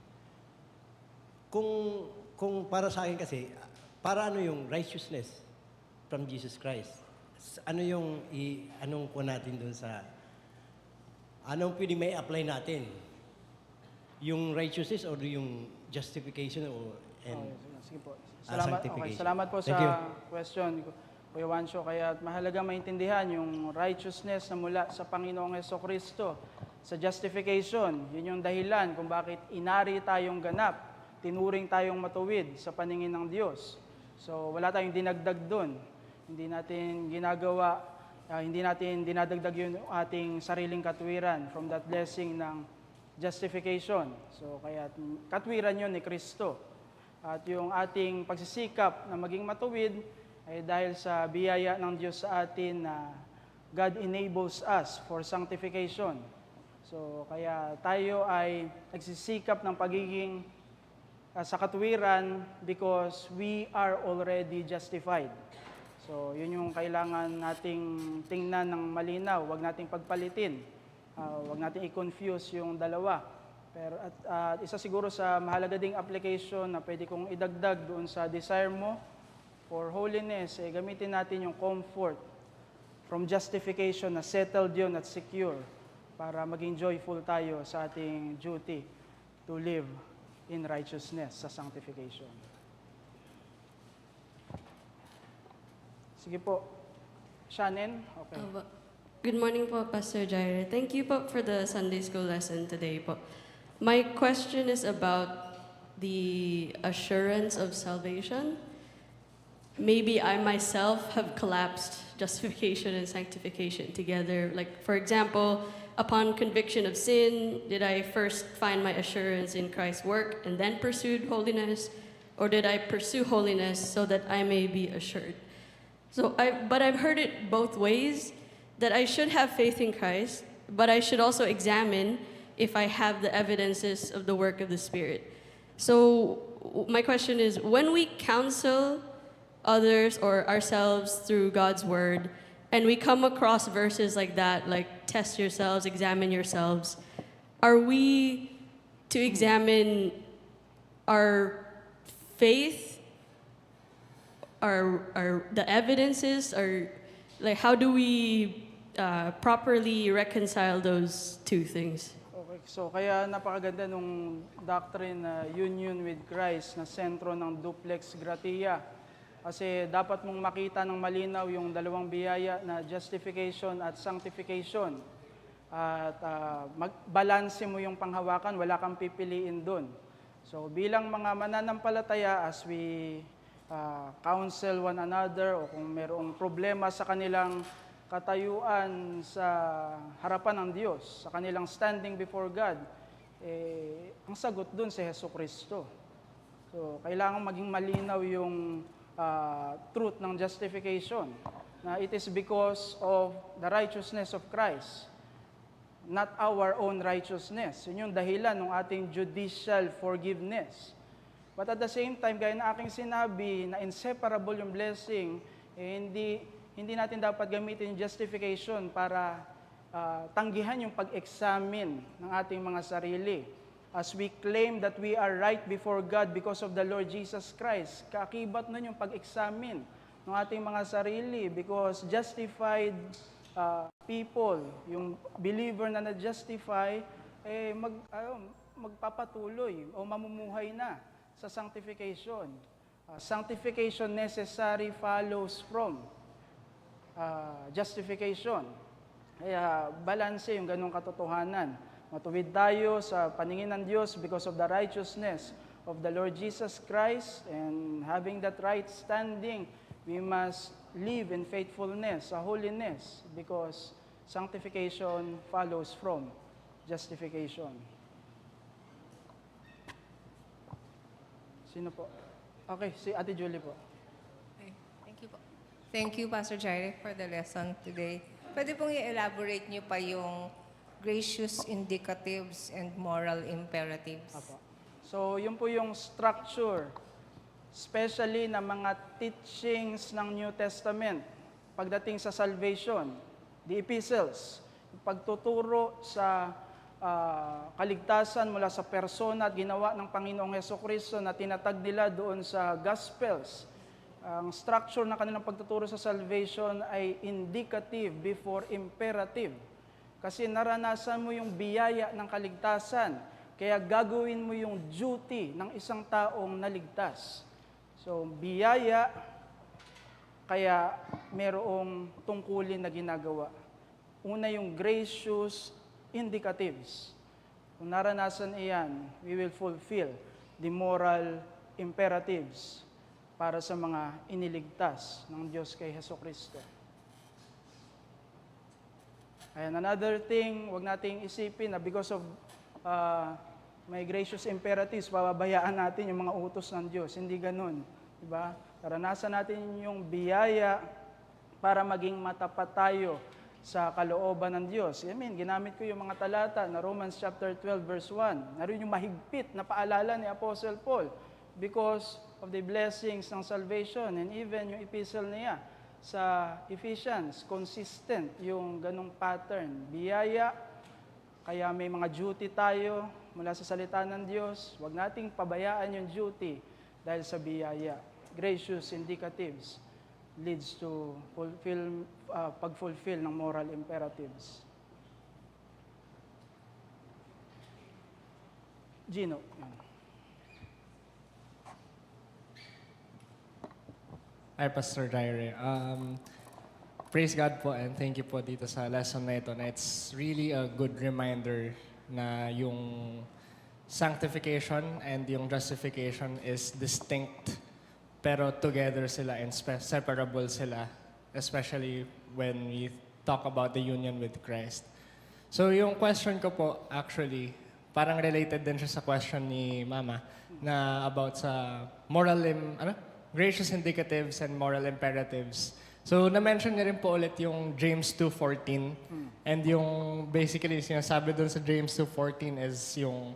Kung para sa akin kasi, para ano yung righteousness from Jesus Christ? Ano yung, anong po natin doon sa, anong pwede may apply natin? Yung righteousness or yung justification o and Sige po. Salamat, okay. sanctification. Salamat po Thank you. sa question, Kuya Wancho. Kaya mahalaga maintindihan yung righteousness na mula sa Panginoong Hesukristo. Sa justification, yun yung dahilan kung bakit inari tayong ganap, tinuring tayong matuwid sa paningin ng Diyos. So wala tayong dinagdag doon. Hindi natin ginagawa, hindi natin dinadagdag yung ating sariling katwiran from that blessing ng justification. So kaya katwiran yun ni Kristo. At yung ating pagsisikap na maging matuwid ay dahil sa biyaya ng Diyos sa atin na God enables us for sanctification. So kaya tayo ay nagsisikap ng pagiging sa katwiran because we are already justified. So yun yung kailangan nating tingnan ng malinaw, wag nating pagpalitin. Wag nating i-confuse yung dalawa. Pero at isa siguro sa mahalaga ding application na pwede kong idagdag doon sa desire mo for holiness, gamitin natin yung comfort from justification na settled yun at secure para maging joyful tayo sa ating duty to live in righteousness sa sanctification. Sige po. Shannon? Okay. Good morning po, Pastor Jair. Thank you po for the Sunday school lesson today po. My question is about the assurance of salvation. Maybe I myself have collapsed justification and sanctification together. Like, for example, upon conviction of sin, did I first find my assurance in Christ's work and then pursued holiness? Or did I pursue holiness so that I may be assured? But I've heard it both ways, that I should have faith in Christ, but I should also examine if I have the evidences of the work of the Spirit. So my question is, when we counsel others or ourselves through God's Word, and we come across verses like that, like test yourselves, examine yourselves, are we to examine our faith, the evidences, or like how do we properly reconcile those two things? Okay, so kaya napakaganda nung doctrine na union with Christ na sentro ng duplex gratia. Kasi dapat mong makita ng malinaw yung dalawang biyaya na justification at sanctification. At magbalanse mo yung panghawakan, wala kang pipiliin doon. So bilang mga mananampalataya, as we counsel one another o kung mayroong problema sa kanilang katayuan sa harapan ng Diyos, sa kanilang standing before God, ang sagot dun si Hesukristo. So kailangan maging malinaw yung truth ng justification, na it is because of the righteousness of Christ, not our own righteousness. Yun yung dahilan ng ating judicial forgiveness. But at the same time, gaya na aking sinabi, na inseparable yung blessing, hindi natin dapat gamitin yung justification para tanggihan yung pag-examine ng ating mga sarili. As we claim that we are right before God because of the Lord Jesus Christ, kaakibat nun yung pag-examine ng ating mga sarili because justified people, yung believer na na-justify, magpapatuloy o mamumuhay na sa sanctification. Sanctification necessary follows from justification. Kaya balanse yung ganong katotohanan Matuwid tayo sa paningin ng Diyos because of the righteousness of the Lord Jesus Christ, and having that right standing, we must live in faithfulness, sa holiness, because sanctification follows from justification. Sino po? Okay, si Ate Julie po. Okay, thank you po. Thank you, Pastor Jaire, for the lesson today. Pwede pong i-elaborate niyo pa yung gracious indicatives and moral imperatives. Apo. So, yun po yung structure, especially ng mga teachings ng New Testament pagdating sa salvation, the epistles, yung pagtuturo sa kaligtasan mula sa persona at ginawa ng Panginoong Hesukristo na tinatag nila doon sa Gospels. Ang structure ng kanilang pagtuturo sa salvation ay indicative before imperative. Kasi naranasan mo yung biyaya ng kaligtasan, kaya gagawin mo yung duty ng isang taong naligtas. So, biyaya, kaya merong tungkulin na ginagawa. Una yung gracious indicatives. Kung naranasan iyan, we will fulfill the moral imperatives para sa mga iniligtas ng Diyos kay Hesukristo. And another thing, wag nating isipin na because of may gracious imperatives, pababayaan natin yung mga utos ng Diyos. Hindi ganun. Diba? Naranasan natin yung biyaya para maging matapat tayo sa kalooban ng Diyos. I mean, ginamit ko yung mga talata na Romans chapter 12 verse 1. Naroon yung mahigpit na paalala ni Apostle Paul because of the blessings ng salvation, and even yung epistle niya sa Ephesians, consistent yung ganong pattern. Biyaya, kaya may mga duty tayo mula sa salita ng Diyos. Huwag nating pabayaan yung duty dahil sa biyaya. Gracious indicatives leads to pag-fulfill ng moral imperatives. Gino. Yan. Hi, Pastor Jaire. Praise God po and thank you po dito sa lesson na ito. Na it's really a good reminder na yung sanctification and yung justification is distinct pero together sila and separable sila, especially when we talk about the union with Christ. So yung question ko po actually, parang related din siya sa question ni Mama na about sa gracious indicatives and moral imperatives. So, na-mention niya rin po ulit yung James 2:14. And yung basically sinasabi dun sa James 2:14 is yung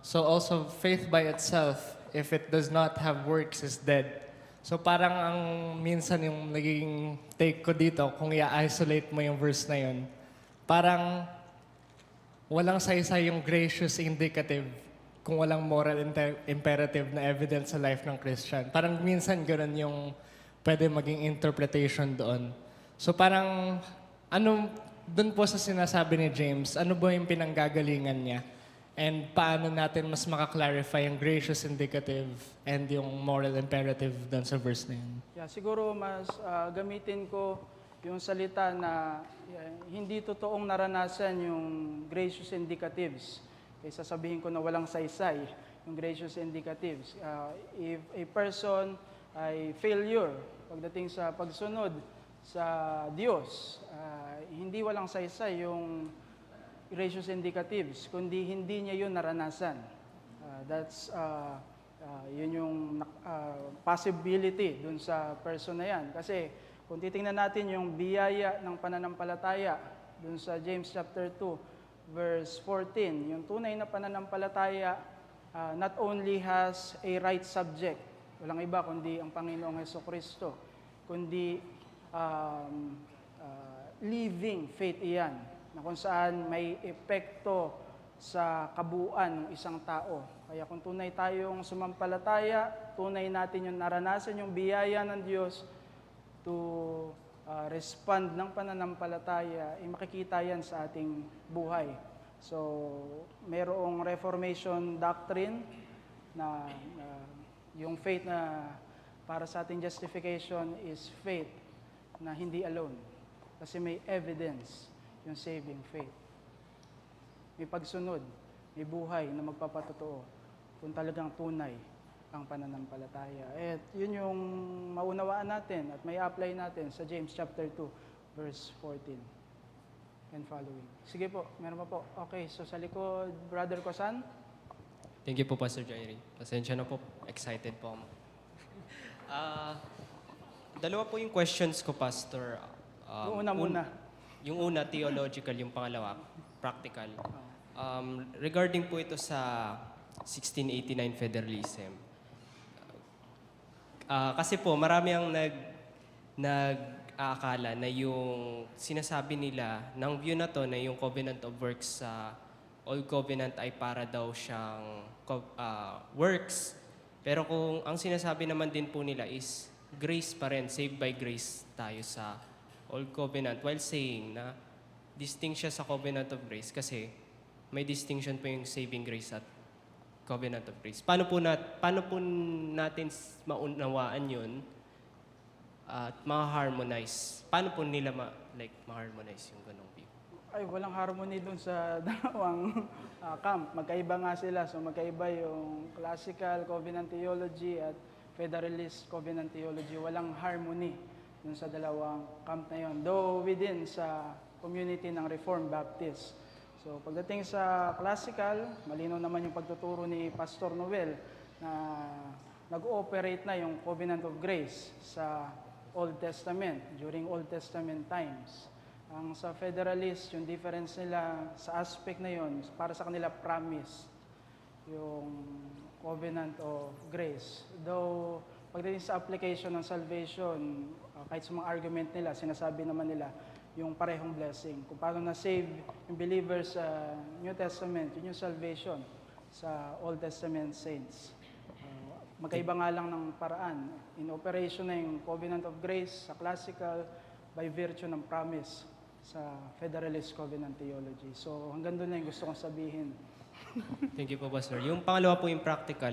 so also faith by itself, if it does not have works, is dead. So parang ang minsan yung naging take ko dito, kung i-isolate mo yung verse na yun, parang walang saysay yung gracious indicative kung walang moral imperative na evidence sa life ng Christian. Parang minsan gano'n yung pwede maging interpretation doon. So parang, doon po sa sinasabi ni James, ano ba yung pinanggagalingan niya? And paano natin mas makaklarify yung gracious indicative and yung moral imperative doon sa verse na yun? Yeah, siguro mas gamitin ko yung salita na hindi totoong naranasan yung gracious indicatives. Kaya sasabihin ko na walang saysay yung gracious indicatives. If a person ay failure pagdating sa pagsunod sa Diyos, hindi walang saysay yung gracious indicatives, kundi hindi niya yun naranasan. Yun yung possibility dun sa person na yan. Kasi kung titingnan natin yung biyaya ng pananampalataya dun sa James chapter 2, verse 14, yung tunay na pananampalataya not only has a right subject, walang iba kundi ang Panginoong Hesukristo, kundi living faith iyan, na kung saan may epekto sa kabuuan ng isang tao. Kaya kung tunay tayong sumampalataya, tunay natin yung naranasan yung biyaya ng Diyos to respond ng pananampalataya, makikita yan sa ating buhay. So, mayroong Reformation doctrine na yung faith na para sa ating justification is faith na hindi alone. Kasi may evidence yung saving faith. may pagsunod, may buhay na magpapatotoo kung talagang tunay ang pananampalataya. At yun yung maunawaan natin at may apply natin sa James chapter 2, verse 14 and following. Sige po, meron pa po. Okay, so sa likod, Brother Kosan. Thank you po, Pastor Jairi. Pasensya na po. Excited po ako. Dalawa po yung questions ko, Pastor. Yung una muna. Yung una, theological. Yung pangalawa, practical. Regarding po ito sa 1689 federalism. Kasi po, marami ang nag-aakala na yung sinasabi nila ng view na to na yung Covenant of Works sa Old Covenant ay para daw siyang works. Pero kung ang sinasabi naman din po nila is grace pa rin, saved by grace tayo sa Old Covenant, while saying na distinct siya sa Covenant of Grace kasi may distinction po yung saving grace at Covenant of Grace. Paano po natin maunawaan yun at ma-harmonize? Paano po nila ma-harmonize yung ganong view? Ay, walang harmony dun sa dalawang camp. Magkaiba nga sila. So magkaiba yung classical covenant theology at federalist covenant theology. Walang harmony dun sa dalawang camp na yon. Though within sa community ng Reformed Baptist. So pagdating sa classical, malinaw naman yung pagtuturo ni Pastor Noel na nag-ooperate na yung covenant of grace sa Old Testament, during Old Testament times. Ang sa Federalist, yung difference nila sa aspect na yon, para sa kanila promise, yung covenant of grace. Though, pagdating sa application ng salvation, kahit sa mga argument nila, sinasabi naman nila yung parehong blessing. Kung paano na-save yung believers sa New Testament, yun yung salvation sa Old Testament saints. Magkaiba nga lang ng paraan. In operation na yung covenant of grace sa classical by virtue ng promise sa Federalist Covenant Theology. So hanggang doon na yung gusto kong sabihin. Thank you po, Pastor. Yung pangalawa po yung practical.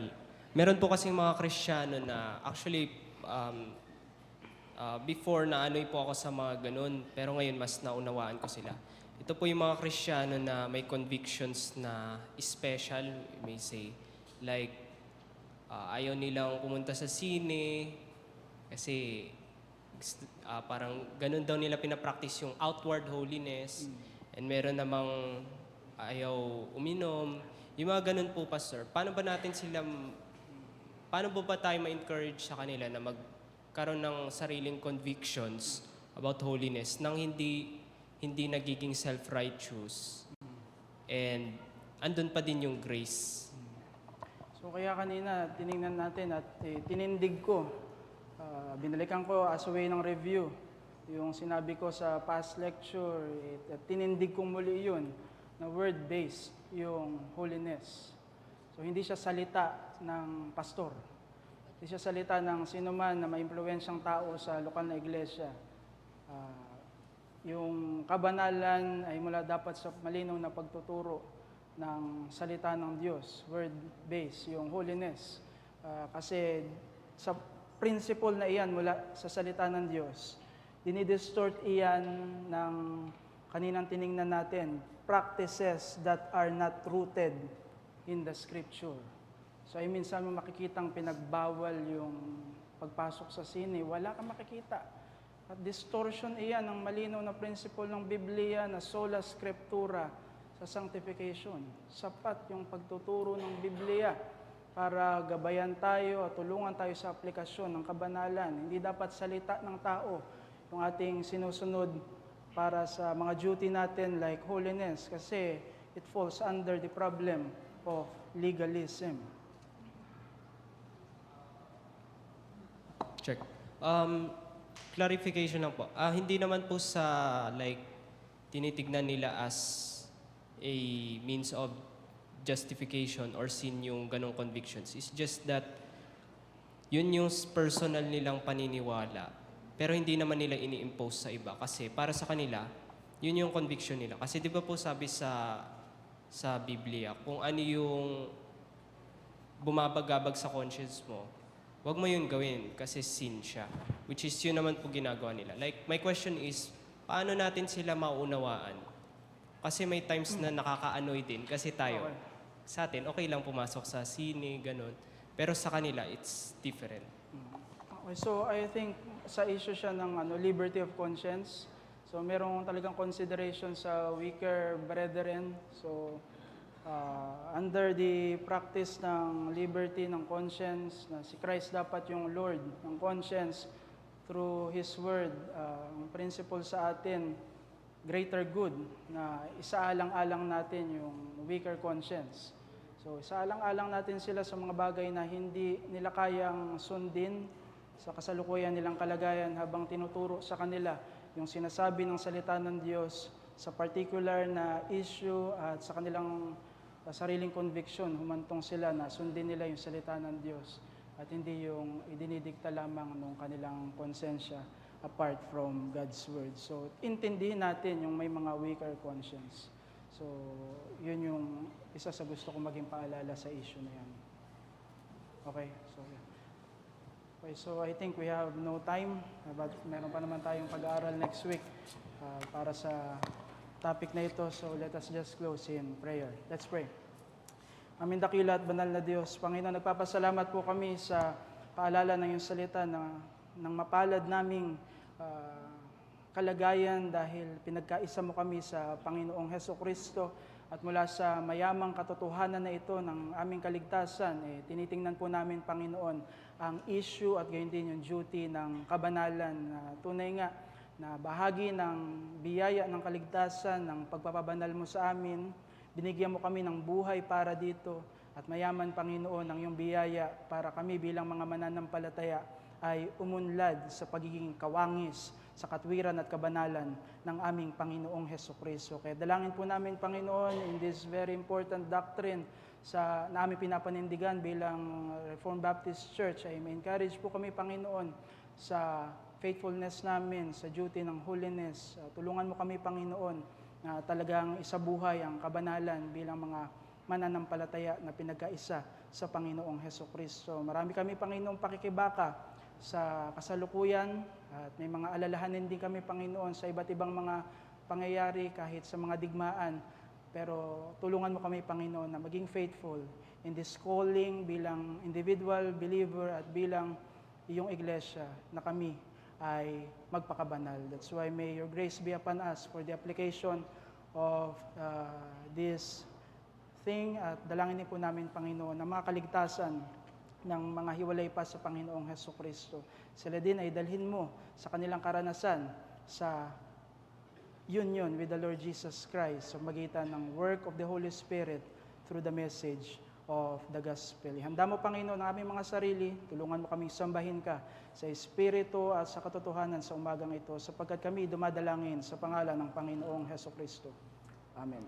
Meron po kasing mga Kristiyano na actually before na ano'y po ako sa mga ganun, pero ngayon mas naunawaan ko sila. Ito po yung mga Kristiyano na may convictions na special, we may say. Like, ayaw nilang pumunta sa sine kasi parang ganun daw nila pinapractice yung outward holiness. And meron namang ayaw uminom. Yung mga ganun po, Pastor. Paano ba tayo ma-encourage sa kanila na magkaroon ng sariling convictions about holiness nang hindi nagiging self-righteous and andun pa din yung grace? So kaya kanina, tiningnan natin at tinindig ko, binalikan ko as a way ng review, yung sinabi ko sa past lecture, at tinindig ko muli yun, na word-based yung holiness. So hindi siya salita ng pastor. Hindi siya salita ng sino man na maimpluwensyang tao sa lokal na iglesia. Yung kabanalan ay mula dapat sa malinaw na pagtuturo ng salita ng Diyos, word-based, yung holiness. Kasi sa principle na iyan mula sa salita ng Diyos, dinidistort iyan ng kaninang tiningnan natin, practices that are not rooted in the Scripture. So ay minsan mo makikitang pinagbawal yung pagpasok sa sine, wala kang makikita. At distortion iyan ng malinaw na principle ng Biblia na sola scriptura sa sanctification. Sapat yung pagtuturo ng Biblia para gabayan tayo at tulungan tayo sa aplikasyon ng kabanalan. Hindi dapat salita ng tao yung ating sinusunod para sa mga duty natin like holiness kasi it falls under the problem of legalism. Check. Clarification lang po. Hindi naman po sa tinitignan nila as a means of justification or sin yung ganong convictions. It's just that yun yung personal nilang paniniwala. Pero hindi naman nila ini-impose sa iba. Kasi para sa kanila, yun yung conviction nila. Kasi di ba po sabi sa Biblia, kung ano yung bumabagabag sa conscience mo, wag mo yun gawin kasi sin siya. Which is yun naman po ginagawa nila. Like, my question is, paano natin sila maunawaan Kasi may times na nakaka-annoy din kasi tayo, Okay. sa atin, okay lang pumasok sa sine, ganun. Pero sa kanila, it's different. Okay, so I think sa issue siya ng liberty of conscience. So merong talagang consideration sa weaker brethren. So under the practice ng liberty ng conscience, na si Christ dapat yung Lord ng conscience through His Word, ang principle sa atin, greater good, na isaalang-alang natin yung weaker conscience. So isaalang-alang natin sila sa mga bagay na hindi nila kayang sundin sa kasalukuyan nilang kalagayan habang tinuturo sa kanila yung sinasabi ng salita ng Diyos sa particular na issue at sa kanilang sariling conviction, humantong sila na sundin nila yung salita ng Diyos at hindi yung idinidikta lamang ng kanilang konsensya apart from God's Word. So, intindihin natin yung may mga weaker conscience. So, yun yung isa sa gusto kong maging paalala sa issue na yan. Okay, so yeah. Okay, so I think we have no time, but meron pa naman tayong pag-aaral next week para sa topic na ito. So let us just close in prayer. Let's pray. Aming dakila at banal na Diyos, Panginoon, nagpapasalamat po kami sa paalala ng iyong salita na ng mapalad naming kalagayan dahil pinagkaisa mo kami sa Panginoong Hesukristo at mula sa mayamang katotohanan na ito ng aming kaligtasan, tinitingnan po namin, Panginoon, ang issue at gayon din yung duty ng kabanalan na tunay nga na bahagi ng biyaya ng kaligtasan, ng pagpapabanal mo sa amin. Binigyan mo kami ng buhay para dito at mayaman, Panginoon, ang iyong biyaya para kami bilang mga mananampalataya ay umunlad sa pagiging kawangis sa katwiran at kabanalan ng aming Panginoong Hesukristo. Kaya dalangin po namin, Panginoon, in this very important doctrine na aming pinapanindigan bilang Reformed Baptist Church, ay ma-encourage po kami, Panginoon, sa faithfulness namin, sa duty ng holiness. Tulungan mo kami, Panginoon, na talagang isabuhay ang kabanalan bilang mga mananampalataya na pinagkaisa sa Panginoong Hesukristo. Marami kami, Panginoong, pakikibaka sa kasalukuyan at may mga alalahanin din kami, Panginoon, sa iba't ibang mga pangyayari kahit sa mga digmaan. Pero tulungan mo kami, Panginoon, na maging faithful in this calling bilang individual believer at bilang iyong iglesia na kami ay magpakabanal. That's why may your grace be upon us for the application of this thing at dalangin po namin, Panginoon, na mga kaligtasan ng mga hiwalay pa sa Panginoong Hesukristo. Sila din ay dalhin mo sa kanilang karanasan sa union with the Lord Jesus Christ sa magitan ng work of the Holy Spirit through the message of the gospel. Ihanda mo, Panginoon, ang aming mga sarili. Tulungan mo kaming sambahin ka sa Espiritu at sa katotohanan sa umagang ito sapagkat kami dumadalangin sa pangalan ng Panginoong Hesukristo. Amen.